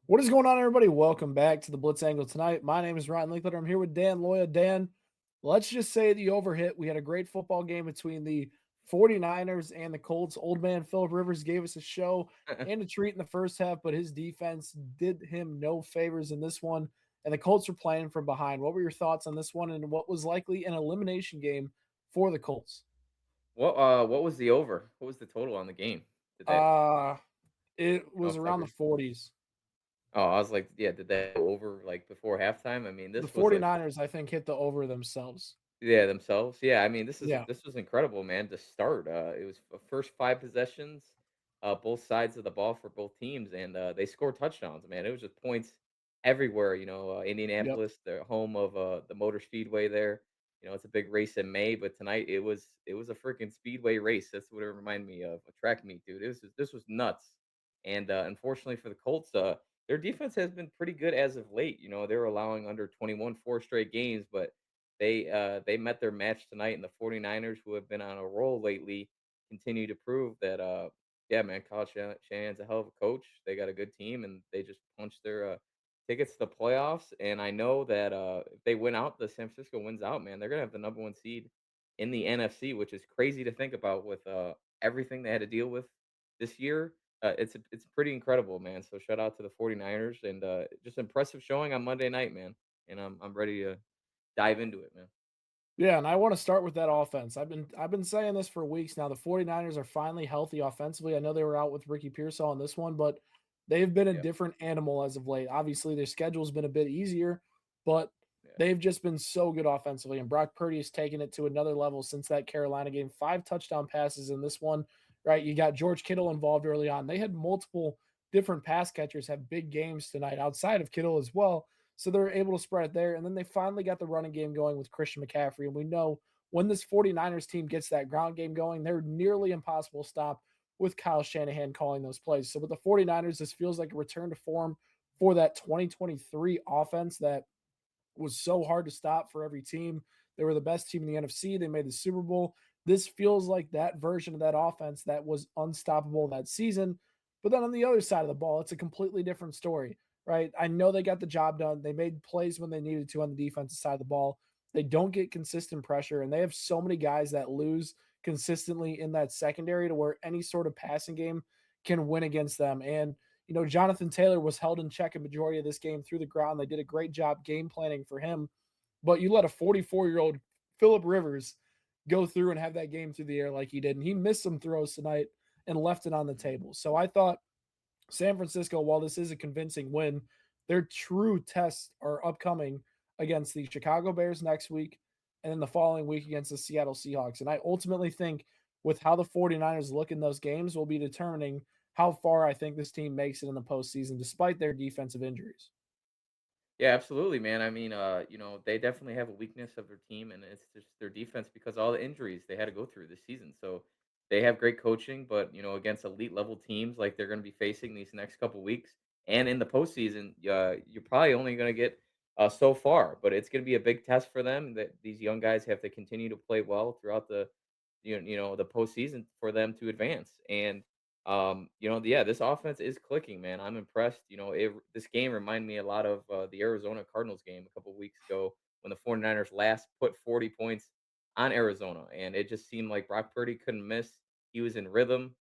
What is going on, everybody? Welcome back to the Blitz Angle tonight. My name is Ryan Linkletter. I'm here with Dan Loya. Dan, let's just say the over hit. We had a great football game between the 49ers and the Colts. Old man Philip Rivers gave us a show and a treat in the first half, but his defense did him no favors in this one. And the Colts were playing from behind. What were your thoughts on this one and what was likely an elimination game for the Colts? What was the over? What was the total on the game? Did that Uh it no was around the coverage? 40s. Oh, I was like, yeah, did that go over like before halftime? I mean, The this was like 49ers, I think, hit the over themselves. yeah, themselves. Yeah, I mean, Yeah. this was incredible, man, to start. It was first 5 possessions, both sides of the ball for both teams, and they scored touchdowns, man. It was just points everywhere. Yep. Indianapolis, the home of the Motor Speedway there. It's a big race in May, but tonight it was a freaking speedway race. That's what it reminded me of, a track meet, dude. This was nuts. And unfortunately for the Colts, their defense has been pretty good as of late. They're allowing under 21 4 straight games, but they met their match tonight, and the 49ers, who have been on a roll lately, continue to prove that, yeah, man, Kyle Shanahan's a hell of a coach. They got a good team, and they just punched their, tickets to the playoffs, and I know that, if they win out, the San Francisco wins out, man, they're gonna have the number 1 seed in the NFC, which is crazy to think about with, everything they had to deal with this year. It's pretty incredible, man, so shout out to the 49ers, and, just impressive showing on Monday night, man, and I'm ready to dive into it, man. Yeah, and I wanna start with that offense. I've been saying this for weeks now. The 49ers are finally healthy offensively. I know they were out with Ricky Pearsall on this one, but they've been a Yeah, different animal as of late. Obviously, their schedule's been a bit easier, but yeah. they've just been so good offensively, and Brock Purdy has taken it to another level since that Carolina game. 5 touchdown passes in this one, right? You got George Kittle involved early on. They had multiple different pass catchers have big games tonight outside of Kittle as well. So they're able to spread it there. And then they finally got the running game going with Christian McCaffrey. And we know when this 49ers team gets that ground game going, they're nearly impossible to stop with Kyle Shanahan calling those plays. So with the 49ers, this feels like a return to form for that 2023 offense that was so hard to stop for every team. They were the best team in the NFC. They made the Super Bowl. This feels like that version of that offense that was unstoppable that season. But then on the other side of the ball, it's a completely different story, right? I know they got the job done. They made plays when they needed to on the defensive side of the ball. They don't get consistent pressure, and they have so many guys that lose consistently in that secondary to where any sort of passing game can win against them. And Jonathan Taylor was held in check a majority of this game through the ground. They did a great job game planning for him. But you let a 44-year-old Philip Rivers go through and have that game through the air like he did. And he missed some throws tonight and left it on the Mhm. table. So I thought San Francisco, while this is a convincing win, their true tests are upcoming against the Chicago Bears next week and then the following week against the Seattle Seahawks. And I ultimately think with how the 49ers look in those games will be determining how far I think this team makes it in the postseason, despite their defensive injuries. Yeah, absolutely, man. I mean, they definitely have a weakness of their team, and it's just their defense because all the injuries they had to go through this season. So they have great coaching, but against elite level teams like they're going to be facing these next couple weeks, and in the postseason, you're probably only going to get so far. But it's going to be a big test for them. That these young guys have to continue to play well throughout the postseason for them to advance. And yeah, this offense is clicking, man. I'm impressed. This game reminded me a lot of the Arizona Cardinals game a couple weeks ago when the 49ers last put 40 points on Arizona, and it just seemed like Brock Purdy couldn't miss. He was in rhythm,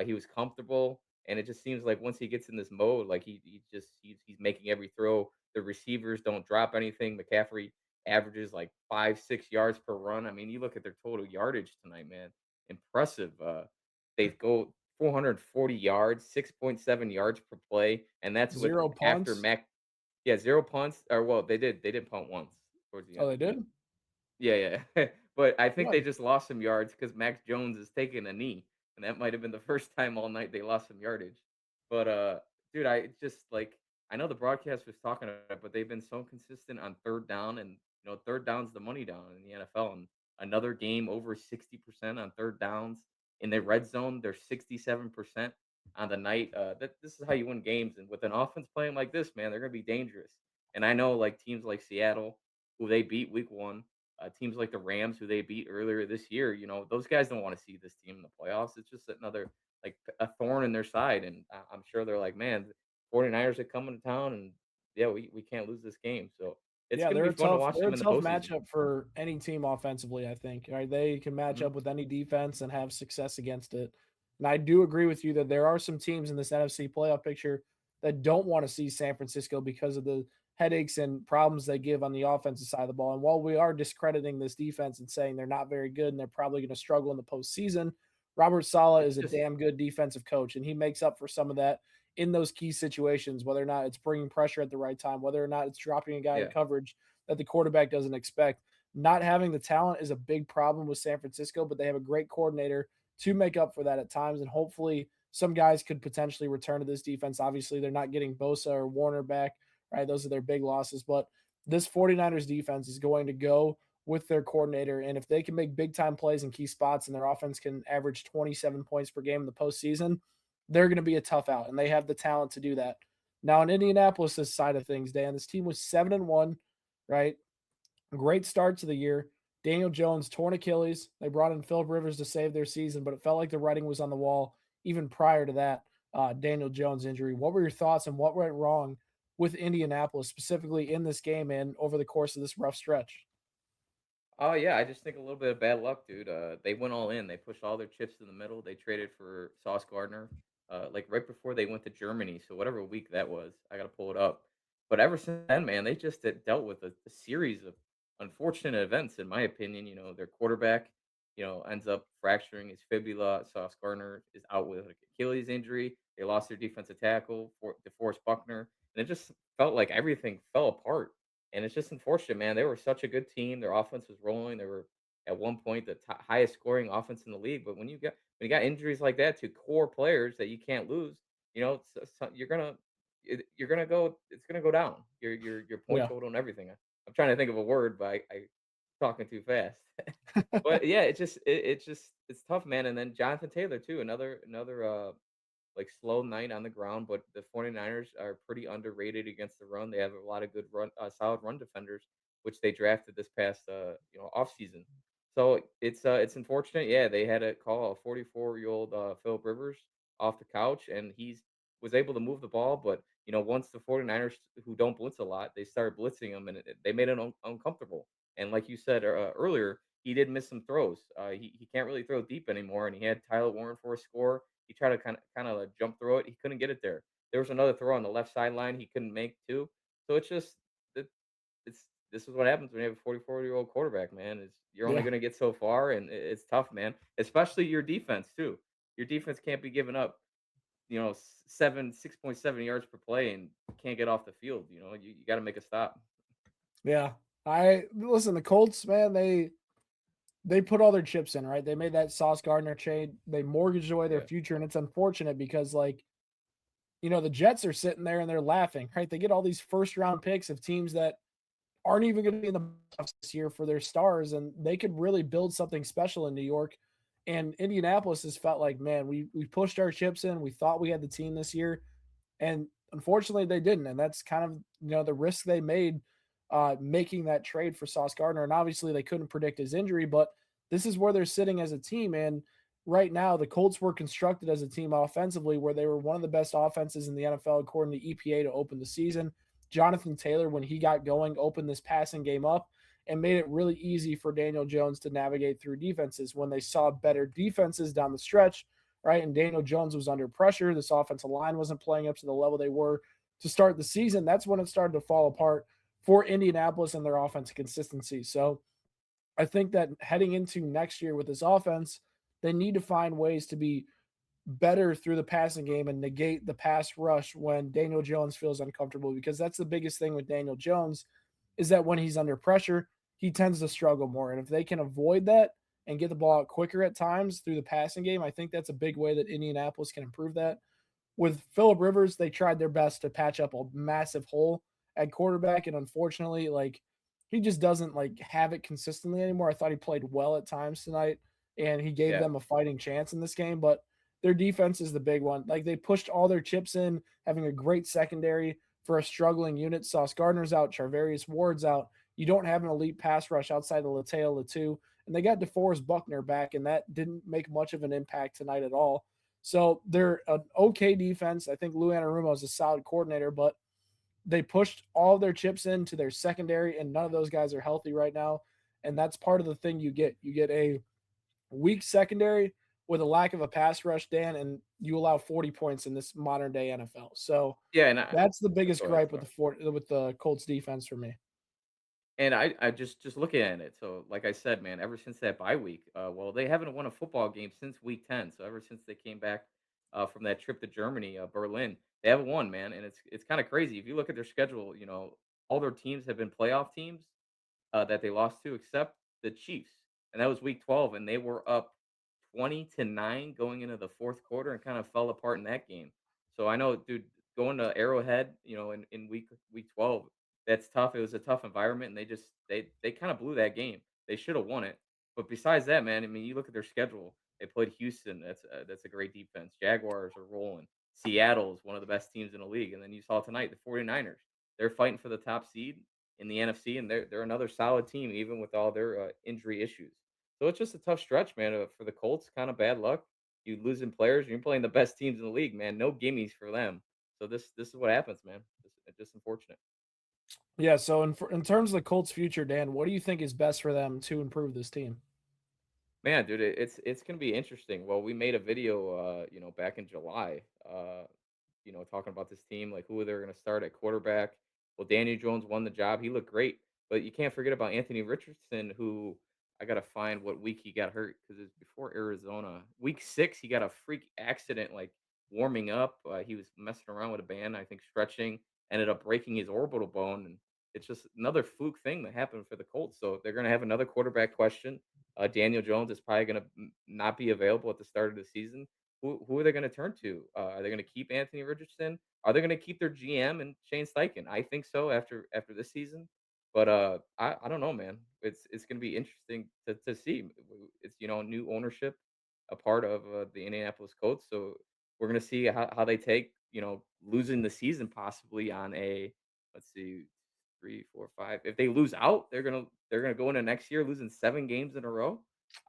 he was comfortable, and it just seems like once he gets in this mode, like he's making every throw. The receivers don't drop anything. McCaffrey averages like 5-6 yards per run. I mean, you look at their total yardage tonight, man. Impressive. They go 440 yards, 6.7 yards per play, and that's with Zero after punts. Mac. Yeah, 0 punts, or well, they did punt once towards the Oh, end. they did? Yeah, yeah. But I think they Good. just lost some yards because Mac Jones is taking a knee, and that might have been the first time all night they lost some yardage. But, dude, I just, like, I know the broadcast was talking about it, but they've been so consistent on 3rd down, and, 3rd down's the money down in the NFL, and another game over 60% on 3rd downs. In the red zone, they're 67% on the night. This is how you win games, and with an offense playing like this, man, they're gonna be dangerous. And I know, like, teams like Seattle, who they beat week 1, teams like the Rams, who they beat earlier this year, those guys don't want to see this team in the playoffs. It's just another like a thorn in their side, and I'm sure they're like, man. 49ers are coming to town, and yeah, we can't lose this game. So it's Yeah, gonna be fun to watch they're them a in the tough postseason. matchup for any team offensively, I think. Right? They can match Mhm. up with any defense and have success against it. And I do agree with you that there are some teams in this NFC playoff picture that don't want to see San Francisco because of the headaches and problems they give on the offensive side of the ball. And while we are discrediting this defense and saying they're not very good and they're probably going to struggle in the postseason, Robert Sala It's is a just damn good defensive coach, and he makes up for some of that in those key situations, whether or not it's bringing pressure at the right time, whether or not it's dropping a guy in yeah. coverage that the quarterback doesn't expect. Not having the talent is a big problem with San Francisco, but they have a great coordinator to make up for that at times. And hopefully, some guys could potentially return to this defense. Obviously, they're not getting Bosa or Warner back, right? Those are their big losses. But this 49ers defense is going to go with their coordinator. And if they can make big time plays in key spots and their offense can average 27 points per game in the postseason, they're going to be a tough out. And they have the talent to do that. Now, in Indianapolis' side of things, Dan, this team was 7-1, right? Great start to the year. Daniel Jones torn Achilles. They brought in Philip Rivers to save their season, but it felt like the writing was on the wall even prior to that Daniel Jones injury. What were your thoughts and what went wrong with Indianapolis, specifically in this game and over the course of this rough stretch? Oh, yeah, I just think a little bit of bad luck, dude. They went all in. They pushed all their chips in the middle. They traded for Sauce Gardner, like right before they went to Germany. So whatever week that was, I gotta pull it up. But ever since then, man, they just dealt with a series of unfortunate events, in my opinion. Their quarterback, ends up fracturing his fibula. Sauce Gardner is out with an Achilles injury. They lost their defensive tackle for DeForest Buckner, and it just felt like everything fell apart. And it's just unfortunate, man. They were such a good team. Their offense was rolling. They were at one point the highest scoring offense in the league. But when you got injuries like that to core players that you can't lose, you're gonna go. It's gonna go down. Your point Yeah. total and everything. I'm trying to think of a word, but I talking too fast. But yeah, it's tough, man. And then Jonathan Taylor too, another like slow night on the ground, but the 49ers are pretty underrated against the run. They have a lot of good solid run defenders, which they drafted this past off season. So it's unfortunate. Yeah, they had to call a 44-year-old Philip Rivers off the couch, and he's was able to move the ball. But once the 49ers, who don't blitz a lot, they started blitzing him, and they made it uncomfortable. And like you said earlier, he did miss some throws. He can't really throw deep anymore, and he had Tyler Warren for a score. He tried to kinda like jump throw it, he couldn't get it there. There was another throw on the left sideline he couldn't make too. So it's just it it's this is what happens when you have a 44-year-old quarterback, man, is you're only Yeah. gonna get so far, and it's tough, man, especially your defense too. Your defense can't be giving up, 6.7 yards per play and can't get off the field, you gotta make a stop. Yeah. I listen, the Colts, man, they put all their chips in, right? They made that Sauce Gardner trade. They mortgaged away their Yeah, future, and it's unfortunate because the Jets are sitting there and they're laughing, right? They get all these first round picks of teams that aren't even going to be in the playoffs this year for their stars, and they could really build something special in New York. And Indianapolis has felt like, man, we pushed our chips in. We thought we had the team this year, and unfortunately they didn't. And that's kind of the risk they made making that trade for Sauce Gardner. And obviously they couldn't predict his injury, but this is where they're sitting as a team. And right now the Colts were constructed as a team offensively where they were one of the best offenses in the NFL according to EPA to open the season. Jonathan Taylor, when he got going, opened this passing game up and made it really easy for Daniel Jones to navigate through defenses. When they saw better defenses down the stretch, right, and Daniel Jones was under pressure, this offensive line wasn't playing up to the level they were to start the season, that's when it started to fall apart for Indianapolis and their offensive consistency. So I think that heading into next year with this offense, they need to find ways to be better through the passing game and negate the pass rush when Daniel Jones feels uncomfortable, because that's the biggest thing with Daniel Jones is that when he's under pressure, he tends to struggle more. And if they can avoid that and get the ball out quicker at times through the passing game, I think that's a big way that Indianapolis can improve that. With Philip Rivers, they tried their best to patch up a massive hole at quarterback, and unfortunately, he just doesn't have it consistently anymore. I thought he played well at times tonight, and he gave yeah. them a fighting chance in this game, but their defense is the big one. Like they pushed all their chips in, having a great secondary for a struggling unit. Sauce Gardner's out, Charvarius Ward's out. You don't have an elite pass rush outside of Lateo Latu, and they got DeForest Buckner back, and that didn't make much of an impact tonight at all. So they're an okay defense. I think Lou Anarumo is a solid coordinator, but they pushed all their chips into their secondary, and none of those guys are healthy right now. And that's part of the thing you get. You get a weak secondary with a lack of a pass rush, Dan, and you allow 40 points in this modern day NFL. So Yeah, and that's the biggest go ahead, gripe with sorry. the Colts defense for me. And I just looking at it, so like I said, man, ever since that bye week, well, they haven't won a football game since week 10. So ever since they came back from that trip to Germany, Berlin, they haven't won, man. And it's kind of crazy if you look at their schedule. All their teams have been playoff teams that they lost to, except the Chiefs, and that was week 12, and they were up 20-9 going into the fourth quarter and kind of fell apart in that game. So I know, dude, going to Arrowhead, in week 12, that's tough. It was a tough environment, and they kind of blew that game. They should have won it. But besides that, man, I mean, you look at their schedule. They played Houston. That's a great defense. Jaguars are rolling. Seattle's one of the best teams in the league. And then you saw tonight the 49ers. They're fighting for the top seed in the NFC, and they're another solid team even with all their injury issues. So it's just a tough stretch, man, for the Colts. Kind of bad luck. You losing players. You're playing the best teams in the league, man. No gimmies for them. So this is what happens, man. Just unfortunate. Yeah, so in terms of the Colts' future, Dan, what do you think is best for them to improve this team? Man, dude, it's gonna be interesting. Well, we made a video, back in July, talking about this team, like who they're gonna start at quarterback. Well, Daniel Jones won the job. He looked great, but you can't forget about Anthony Richardson, who I gotta find what week he got hurt because it's before Arizona. Week 6, he got a freak accident, like warming up. He was messing around with a band, I think stretching, ended up breaking his orbital bone, and it's just another fluke thing that happened for the Colts. So they're gonna have another quarterback question. Daniel Jones is probably going to not be available at the start of the season. Who are they going to turn to? Are they going to keep Anthony Richardson? Are they going to keep their GM and Shane Steichen? I think so after this season, but I don't know, man. It's going to be interesting to see. It's new ownership, a part of the Indianapolis Colts, so we're going to see how they take losing the season possibly on a, let's see, 3, 4, 5. If they lose out, they're gonna go into next year losing 7 games in a row.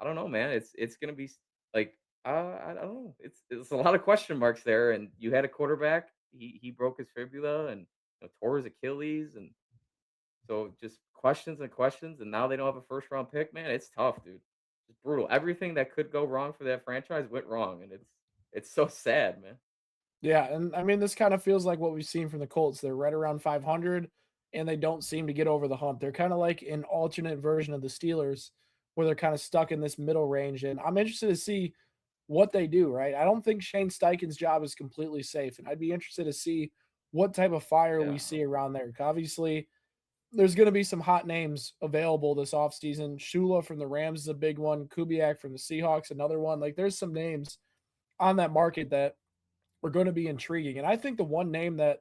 I don't know, man. It's gonna be like I don't know. It's a lot of question marks there. And you had a quarterback. He broke his fibula and tore his Achilles, and so just questions and questions. And now they don't have a first round pick. Man, it's tough, dude. It's brutal. Everything that could go wrong for that franchise went wrong, and it's so sad, man. Yeah, and I mean, this kind of feels like what we've seen from the Colts. They're right around 500, and they don't seem to get over the hump. They're kind of like an alternate version of the Steelers, where they're kind of stuck in this middle range. And I'm interested to see what they do, right? I don't think Shane Steichen's job is completely safe, and I'd be interested to see what type of fire we Yeah, see around there. Obviously, there's going to be some hot names available this offseason. Shula from the Rams is a big one. Kubiak from the Seahawks, another one. Like, there's some names on that market that are going to be intriguing. And I think the one name that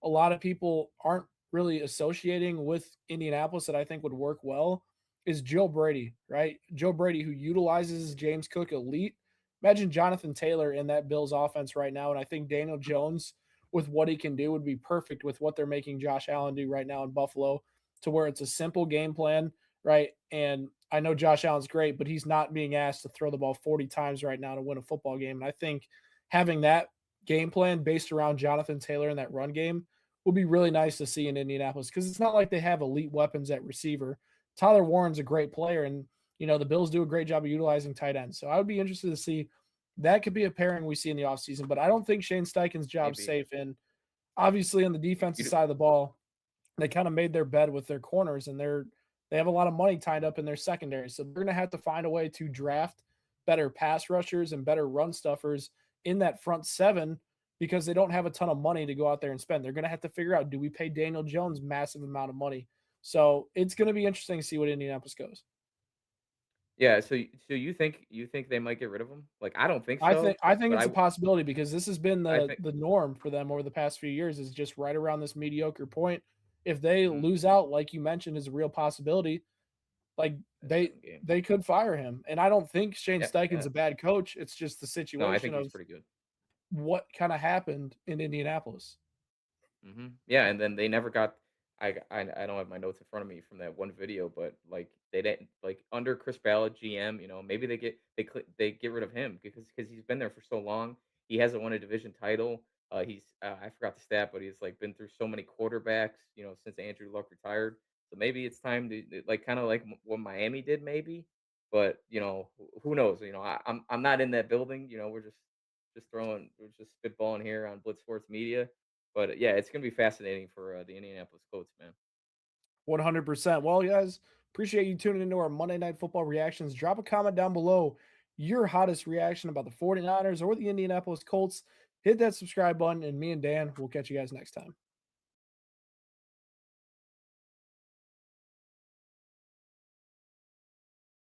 a lot of people aren't really associating with Indianapolis that I think would work well is Joe Brady, right? Joe Brady, who utilizes James Cook elite. Imagine Jonathan Taylor in that Bills offense right now. And I think Daniel Jones, with what he can do, would be perfect with what they're making Josh Allen do right now in Buffalo, to where it's a simple game plan, right? And I know Josh Allen's great, but he's not being asked to throw the ball 40 times right now to win a football game. And I think having that game plan based around Jonathan Taylor in that run game will be really nice to see in Indianapolis, because it's not like they have elite weapons at receiver. Tyler Warren's a great player, and the Bills do a great job of utilizing tight ends. So I would be interested to see that could be a pairing we see in the offseason. But I don't think Shane Steichen's job's maybe. safe. And obviously on the defensive You side of the ball, they kind of made their bed with their corners, and they have a lot of money tied up in their secondary. So they're going to have to find a way to draft better pass rushers and better run stuffers in that front seven, because they don't have a ton of money to go out there and spend. They're going to have to figure out, do we pay Daniel Jones massive amount of money? So it's going to be interesting to see what Indianapolis goes. Yeah, so you think they might get rid of him? Like, I don't think I think so, I think but it's a possibility, because this has been I the think the norm for them over the past few years, is just right around this mediocre point. If they mhm, lose out, like you mentioned, is a real possibility. Like, at they 7 games. they could fire him, and I don't think Shane Yeah, Steichen's yeah. a bad coach. It's just the No, I situation think he's of pretty good. what kinda happened in Indianapolis. Yeah, and then they never got. I don't have my notes in front of me from that one video, but like they didn't, like, under Chris Ballard GM. Maybe they get rid of him because he's been there for so long. He hasn't won a division title. I forgot the stat, but he's like been through so many quarterbacks, since Andrew Luck retired. So maybe it's time to like kind of like what Miami did, maybe. But who knows? I'm not in that building. We're just spitballing here on Blitz Sports Media. But yeah, it's gonna be fascinating for the Indianapolis Colts, man. 100%. Well, guys, appreciate you tuning into our Monday Night Football reactions. Drop a comment down below your hottest reaction about the 49ers or the Indianapolis Colts. Hit that subscribe button, and me and Dan will catch you guys next time.